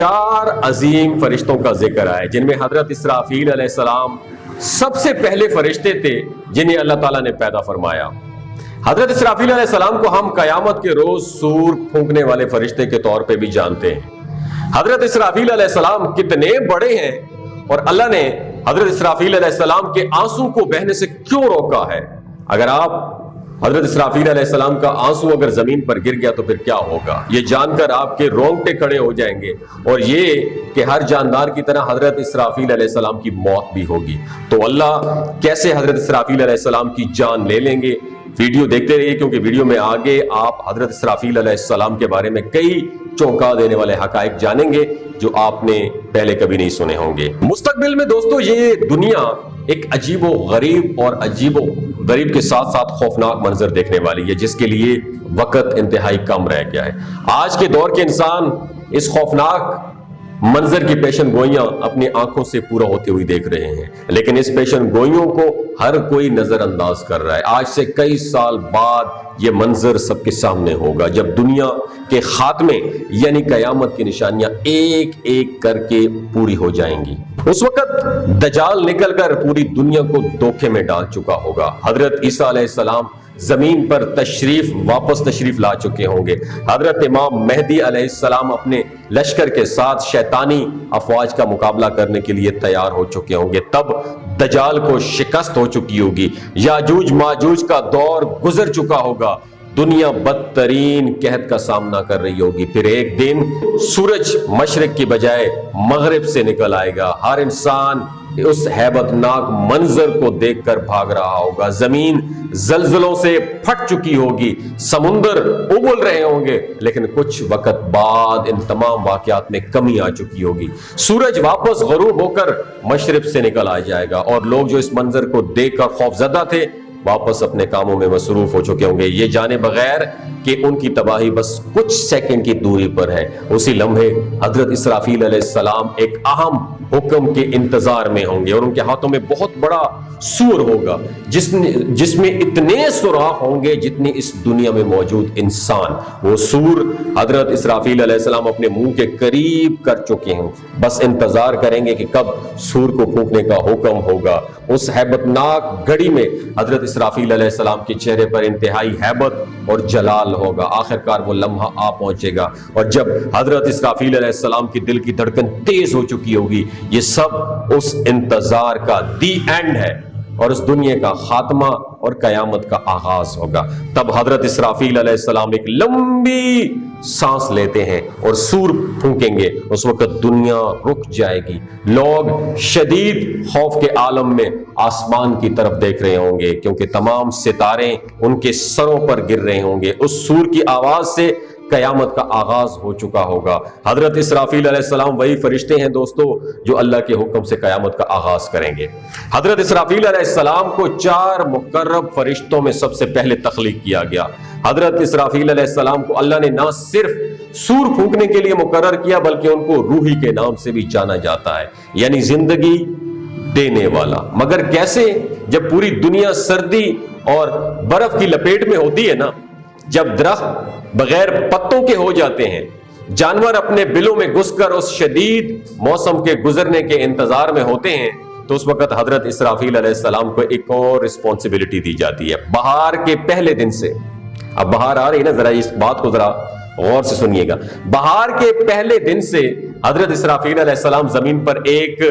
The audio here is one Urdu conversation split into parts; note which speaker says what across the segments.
Speaker 1: چار عظیم فرشتوں کا ذکر آیا جن میں حضرت اسرافیل علیہ السلام سب سے پہلے فرشتے تھے جنہیں اللہ تعالیٰ نے پیدا فرمایا۔ حضرت اسرافیل علیہ السلام کو ہم قیامت کے روز سور پھونکنے والے فرشتے کے طور پہ بھی جانتے ہیں۔ حضرت اسرافیل علیہ السلام کتنے بڑے ہیں اور اللہ نے حضرت اسرافیل علیہ السلام کے آنسو کو بہنے سے کیوں روکا ہے؟ اگر آپ حضرت اسرافیل علیہ السلام کا آنسو اگر زمین پر گر گیا تو پھر کیا ہوگا؟ یہ جان کر آپ کے رونگٹے کھڑے ہو جائیں گے، اور یہ کہ ہر جاندار کی طرح حضرت اسرافیل علیہ السلام کی موت بھی ہوگی۔ تو اللہ کیسے حضرت اسرافیل علیہ السلام کی جان لے لیں گے؟ ویڈیو دیکھتے رہیے، کیونکہ ویڈیو میں آگے آپ حضرت اسرافیل علیہ السلام کے بارے میں کئی چونکا دینے والے حقائق جانیں گے جو آپ نے پہلے کبھی نہیں سنے ہوں گے۔ مستقبل میں دوستو یہ دنیا ایک عجیب و غریب اور عجیب و غریب کے ساتھ ساتھ خوفناک منظر دیکھنے والی ہے، جس کے لیے وقت انتہائی کم رہ گیا ہے۔ آج کے دور کے انسان اس خوفناک منظر کی پیشن گوئیاں اپنی آنکھوں سے پورا ہوتے ہوئے دیکھ رہے ہیں، لیکن اس پیشن گوئیوں کو ہر کوئی نظر انداز کر رہا ہے۔ آج سے کئی سال بعد یہ منظر سب کے سامنے ہوگا، جب دنیا کے خاتمے یعنی قیامت کی نشانیاں ایک ایک کر کے پوری ہو جائیں گی۔ اس وقت دجال نکل کر پوری دنیا کو دھوکے میں ڈال چکا ہوگا۔ حضرت عیسیٰ علیہ السلام زمین پر واپس تشریف لا چکے ہوں گے۔ حضرت امام مہدی علیہ السلام اپنے لشکر کے ساتھ شیطانی افواج کا مقابلہ کرنے کے لیے تیار ہو چکے ہوں گے۔ تب دجال کو شکست ہو چکی ہوگی، یاجوج ماجوج کا دور گزر چکا ہوگا، دنیا بدترین قحط کا سامنا کر رہی ہوگی۔ پھر ایک دن سورج مشرق کی بجائے مغرب سے نکل آئے گا، ہر انسان اس ہیبت ناک منظر کو دیکھ کر بھاگ رہا ہوگا، زمین زلزلوں سے پھٹ چکی ہوگی، سمندر ابل رہے ہوں گے، لیکن کچھ وقت بعد ان تمام واقعات میں کمی آ چکی ہوگی۔ سورج واپس غروب ہو کر مشرق سے نکل آ جائے گا، اور لوگ جو اس منظر کو دیکھ کر خوفزدہ تھے واپس اپنے کاموں میں مصروف ہو چکے ہوں گے، یہ جانے بغیر کہ ان کی تباہی بس کچھ سیکنڈ کی دوری پر ہے۔ اسی لمحے حضرت اسرافیل علیہ السلام ایک اہم حکم کے انتظار میں ہوں گے، اور ان کے ہاتھوں میں بہت بڑا سور ہوگا جس میں اتنے سوراخ ہوں گے جتنے اس دنیا میں موجود انسان۔ وہ سور حضرت اسرافیل علیہ السلام اپنے منہ کے قریب کر چکے ہیں، بس انتظار کریں گے کہ کب سور کو پھونکنے کا حکم ہوگا۔ اس ہیبت ناک گھڑی میں حضرت اسرافیل علیہ السلام کے چہرے پر انتہائی ہیبت اور جلال ہوگا۔ آخرکار وہ لمحہ آ پہنچے گا، اور جب حضرت اسرافیل علیہ السلام کی دل کی دھڑکن تیز ہو چکی ہوگی، یہ سب اس انتظار کا دی اینڈ ہے، اور اس دنیا کا خاتمہ اور قیامت کا آغاز ہوگا۔ تب حضرت اسرافیل علیہ السلام ایک لمبی سانس لیتے ہیں اور سور پھونکیں گے۔ اس وقت دنیا رک جائے گی، لوگ شدید خوف کے عالم میں آسمان کی طرف دیکھ رہے ہوں گے، کیونکہ تمام ستارے ان کے سروں پر گر رہے ہوں گے۔ اس سور کی آواز سے قیامت کا آغاز ہو چکا ہوگا۔ حضرت اسرافیل علیہ السلام وہی فرشتے ہیں دوستو جو اللہ کے حکم سے قیامت کا آغاز کریں گے۔ حضرت اسرافیل علیہ السلام کو 4 مقرب فرشتوں میں سب سے پہلے تخلیق کیا گیا۔ حضرت اسرافیل علیہ السلام کو اللہ نے نہ صرف سور پھونکنے کے لیے مقرر کیا، بلکہ ان کو روحی کے نام سے بھی جانا جاتا ہے، یعنی زندگی دینے والا۔ مگر کیسے؟ جب پوری دنیا سردی اور برف کی لپیٹ میں ہوتی ہے نا، جب درخت بغیر پتوں کے ہو جاتے ہیں، جانور اپنے بلوں میں گھس کر اس شدید موسم کے گزرنے کے انتظار میں ہوتے ہیں، تو اس وقت حضرت اسرافیل علیہ السلام کو ایک اور رسپانسبلٹی دی جاتی ہے۔ بہار کے پہلے دن سے، اب بہار آ رہی نا، ذرا اس بات کو ذرا غور سے سنیے گا، بہار کے پہلے دن سے حضرت اسرافیل علیہ السلام زمین پر ایک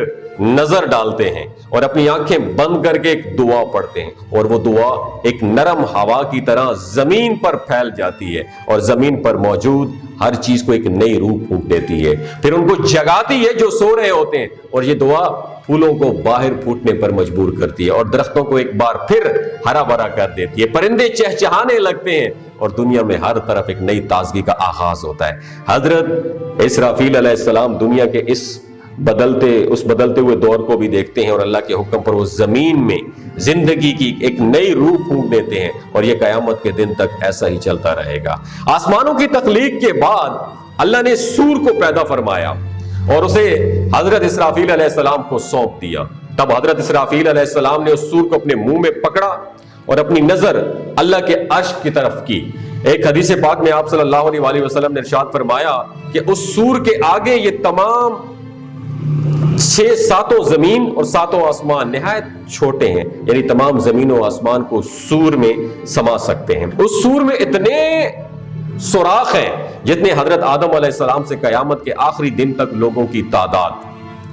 Speaker 1: نظر ڈالتے ہیں اور اپنی آنکھیں بند کر کے ایک دعا پڑھتے ہیں، اور وہ دعا ایک نرم ہوا کی طرح زمین پر پھیل جاتی ہے اور زمین پر موجود ہر چیز کو ایک نئی روح پھونک دیتی ہے، پھر ان کو جگاتی ہے جو سو رہے ہوتے ہیں، اور یہ دعا پھولوں کو باہر پھوٹنے پر مجبور کرتی ہے اور درختوں کو ایک بار پھر ہرا بھرا کر دیتی ہے، پرندے چہچہانے لگتے ہیں، اور دنیا میں ہر طرف ایک نئی تازگی کا آغاز ہوتا ہے۔ حضرت اسرافیل علیہ السلام دنیا کے اس بدلتے ہوئے دور کو بھی دیکھتے ہیں، اور اللہ کے حکم پر وہ زمین میں زندگی کی ایک نئی روح پھونک دیتے ہیں، اور یہ قیامت کے دن تک ایسا ہی چلتا رہے گا۔ آسمانوں کی تخلیق کے بعد اللہ نے سور کو پیدا فرمایا اور اسے حضرت اسرافیل علیہ السلام کو سونپ دیا۔ تب حضرت اسرافیل علیہ السلام نے اس سور کو اپنے منہ میں پکڑا اور اپنی نظر اللہ کے عرش کی طرف کی۔ ایک حدیث پاک میں آپ صلی اللہ علیہ وسلم نے ارشاد فرمایا کہ اس سور کے آگے یہ تمام 7 زمین اور 7 آسمان نہایت چھوٹے ہیں، یعنی تمام زمین و آسمان کو سور میں سما سکتے ہیں۔ اس سور میں اتنے سوراخ ہیں جتنے حضرت آدم علیہ السلام سے قیامت کے آخری دن تک لوگوں کی تعداد،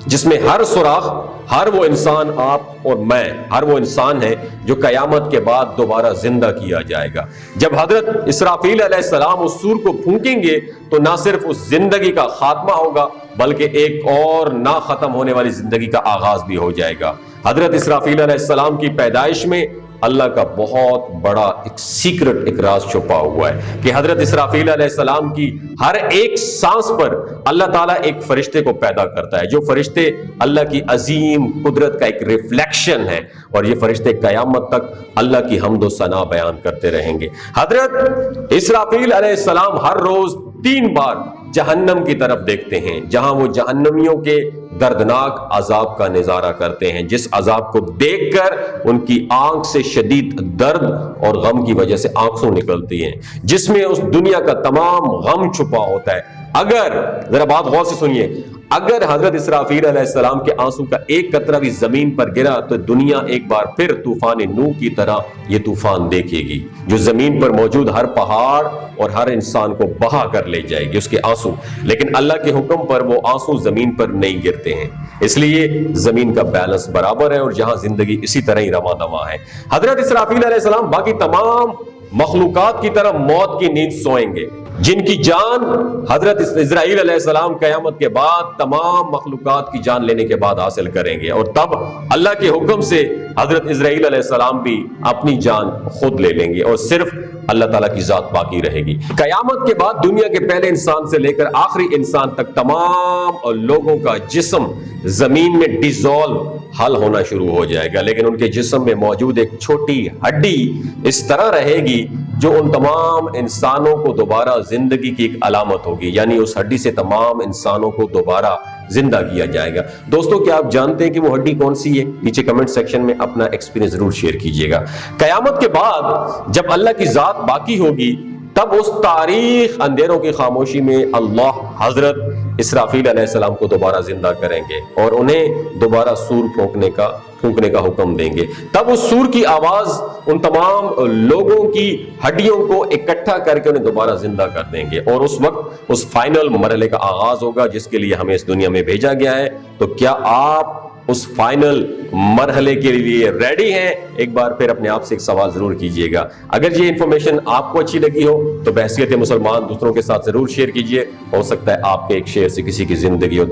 Speaker 1: جس میں ہر سوراخ، ہر وہ انسان، آپ اور میں، ہر وہ انسان ہے جو قیامت کے بعد دوبارہ زندہ کیا جائے گا۔ جب حضرت اسرافیل علیہ السلام اس سور کو پھونکیں گے تو نہ صرف اس زندگی کا خاتمہ ہوگا بلکہ ایک اور نہ ختم ہونے والی زندگی کا آغاز بھی ہو جائے گا۔ حضرت اسرافیل علیہ السلام کی پیدائش میں اللہ کا بہت بڑا ایک سیکرٹ، ایک راز چھپا ہوا ہے کہ حضرت اسرافیل علیہ السلام کی ہر ایک سانس پر اللہ تعالیٰ ایک فرشتے کو پیدا کرتا ہے، جو فرشتے اللہ کی عظیم قدرت کا ایک ریفلیکشن ہے، اور یہ فرشتے قیامت تک اللہ کی حمد و ثنا بیان کرتے رہیں گے۔ حضرت اسرافیل علیہ السلام ہر روز 3 بار جہنم کی طرف دیکھتے ہیں، جہاں وہ جہنمیوں کے دردناک عذاب کا نظارہ کرتے ہیں، جس عذاب کو دیکھ کر ان کی آنکھ سے شدید درد اور غم کی وجہ سے آنکھیں نکلتی ہیں، جس میں اس دنیا کا تمام غم چھپا ہوتا ہے۔ اگر ذرا بات غور سے سنیے، اگر حضرت اسرافیل علیہ السلام کے آنسو کا ایک قطرہ بھی زمین پر گرا تو دنیا ایک بار پھر طوفان نوح کی طرح یہ طوفان دیکھے گی، جو زمین پر موجود ہر پہاڑ اور ہر انسان کو بہا کر لے جائے گی، اس کے آنسو۔ لیکن اللہ کے حکم پر وہ آنسو زمین پر نہیں گرتے ہیں، اس لیے زمین کا بیلنس برابر ہے اور جہاں زندگی اسی طرح ہی رواں دواں ہے۔ حضرت اسرافیل علیہ السلام باقی تمام مخلوقات کی طرح موت کی نیند سوئیں گے، جن کی جان حضرت اسرائیل علیہ السلام قیامت کے بعد تمام مخلوقات کی جان لینے کے بعد حاصل کریں گے، اور تب اللہ کے حکم سے حضرت اسرائیل علیہ السلام بھی اپنی جان خود لے لیں گے اور صرف اللہ تعالیٰ کی ذات باقی رہے گی۔ قیامت کے بعد دنیا کے پہلے انسان سے لے کر آخری انسان تک تمام لوگوں کا جسم زمین میں ڈیزولو، حل ہونا شروع ہو جائے گا، لیکن ان کے جسم میں موجود ایک چھوٹی ہڈی اس طرح رہے گی جو ان تمام انسانوں کو دوبارہ زندگی کی ایک علامت ہوگی، یعنی اس ہڈی سے تمام انسانوں کو دوبارہ زندہ کیا جائے گا۔ دوستو، کیا آپ جانتے ہیں کہ وہ ہڈی کون سی ہے؟ نیچے کمنٹ سیکشن میں اپنا ایکسپیرینس ضرور شیئر کیجئے گا۔ قیامت کے بعد جب اللہ کی ذات باقی ہوگی تب اس تاریخ اندھیروں کی خاموشی میں اللہ حضرت اسرافیل علیہ السلام کو دوبارہ زندہ کریں گے اور انہیں دوبارہ سور پھونکنے کا حکم دیں گے۔ تب اس سور کی آواز ان تمام لوگوں کی ہڈیوں کو اکٹھا کر کے انہیں دوبارہ زندہ کر دیں گے، اور اس وقت اس فائنل مرحلے کا آغاز ہوگا جس کے لیے ہمیں اس دنیا میں بھیجا گیا ہے۔ تو کیا آپ اس فائنل مرحلے کے لیے ریڈی ہیں؟ ایک بار پھر اپنے آپ سے ایک سوال ضرور کیجئے گا۔ اگر یہ انفارمیشن آپ کو اچھی لگی ہو تو بحیثیت مسلمان دوسروں کے ساتھ ضرور شیئر کیجئے، ہو سکتا ہے آپ کے ایک شیئر سے کسی کی زندگی